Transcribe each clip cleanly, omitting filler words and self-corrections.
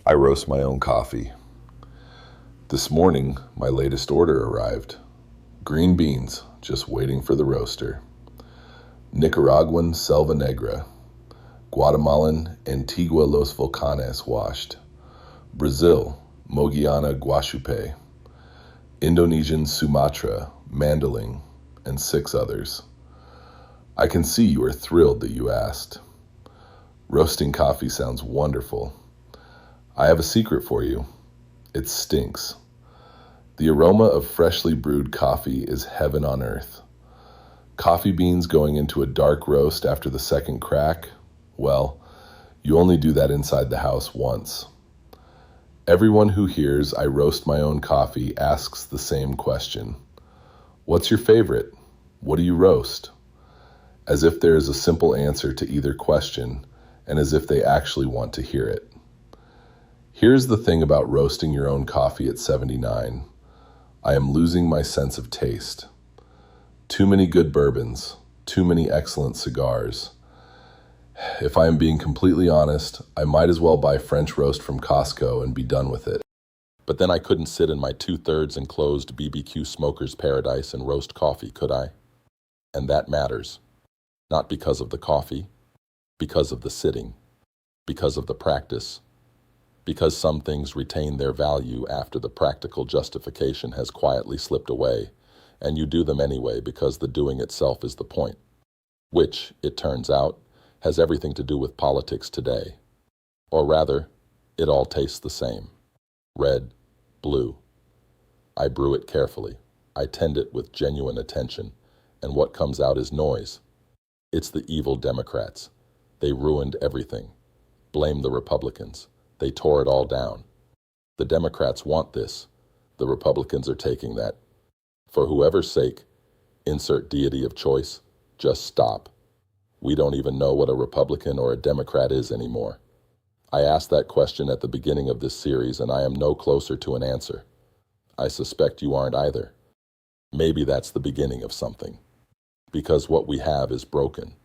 I roast my own coffee. This morning, my latest order arrived. Green beans, just waiting for the roaster. Nicaraguan Selva Negra. Guatemalan Antigua Los Volcanes washed. Brazil, Mogiana Guachupe. Indonesian Sumatra, Mandaling, and 6 others. I can see you are thrilled that you asked. Roasting coffee sounds wonderful. I have a secret for you. It stinks. The aroma of freshly brewed coffee is heaven on earth. Coffee beans going into a dark roast after the second crack? Well, you only do that inside the house once. Everyone who hears I roast my own coffee asks the same question. What's your favorite? What do you roast? As if there is a simple answer to either question, and as if they actually want to hear it. Here's the thing about roasting your own coffee at 79. I am losing my sense of taste. Too many good bourbons, too many excellent cigars. If I am being completely honest, I might as well buy French roast from Costco and be done with it. But then I couldn't sit in my 2/3 enclosed BBQ smoker's paradise and roast coffee, could I? And that matters. Not because of the coffee, because of the sitting, because of the practice, because some things retain their value after the practical justification has quietly slipped away, and you do them anyway because the doing itself is the point, which, it turns out, has everything to do with politics today. Or rather, it all tastes the same. Red, blue. I brew it carefully. I tend it with genuine attention, and what comes out is noise. It's the evil Democrats. They ruined everything. Blame the Republicans. They tore it all down. The Democrats want this. The Republicans are taking that. For whoever's sake, insert deity of choice, just stop. We don't even know what a Republican or a Democrat is anymore. I asked that question at the beginning of this series, and I am no closer to an answer. I suspect you aren't either. Maybe that's the beginning of something. Because what we have is broken.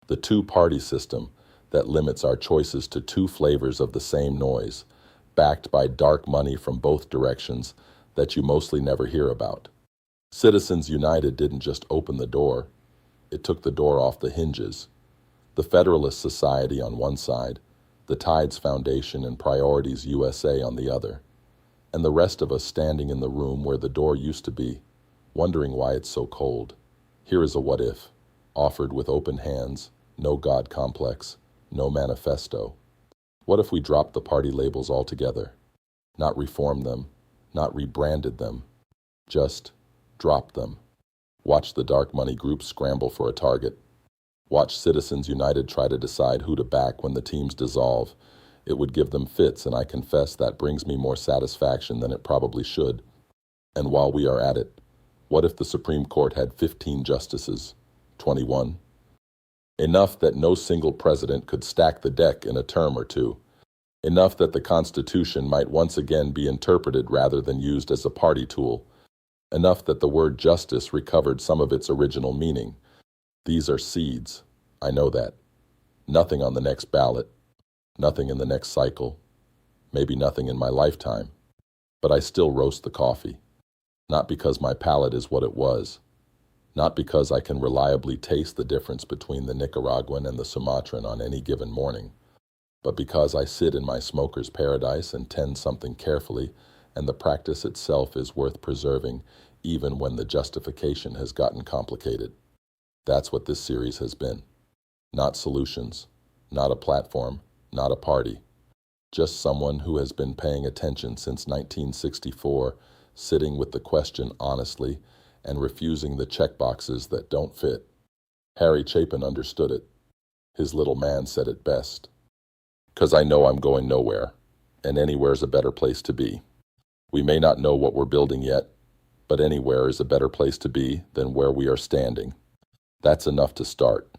The two-party system that limits our choices to 2 flavors of the same noise, backed by dark money from both directions that you mostly never hear about. Citizens United didn't just open the door, it took the door off the hinges. The Federalist Society on one side, the Tides Foundation and Priorities USA on the other, and the rest of us standing in the room where the door used to be, wondering why it's so cold. Here is a what if, offered with open hands, no God complex, no manifesto. What if we dropped the party labels altogether? Not reformed them, not rebranded them, just dropped them. Watch the dark money groups scramble for a target. Watch Citizens United try to decide who to back when the teams dissolve. It would give them fits, and I confess that brings me more satisfaction than it probably should. And while we are at it, what if the Supreme Court had 15 justices? 21? Enough that no single president could stack the deck in a term or two. Enough that the Constitution might once again be interpreted rather than used as a party tool. Enough that the word justice recovered some of its original meaning. These are seeds. I know that. Nothing on the next ballot. Nothing in the next cycle. Maybe nothing in my lifetime. But I still roast the coffee. Not because my palate is what it was. Not because I can reliably taste the difference between the Nicaraguan and the Sumatran on any given morning, but because I sit in my smoker's paradise and tend something carefully, and the practice itself is worth preserving even when the justification has gotten complicated. That's what this series has been. Not solutions, not a platform, not a party. Just someone who has been paying attention since 1964, sitting with the question honestly, and refusing the checkboxes that don't fit. Harry Chapin understood it. His little man said it best. 'Cause I know I'm going nowhere, and anywhere's a better place to be. We may not know what we're building yet, but anywhere is a better place to be than where we are standing. That's enough to start.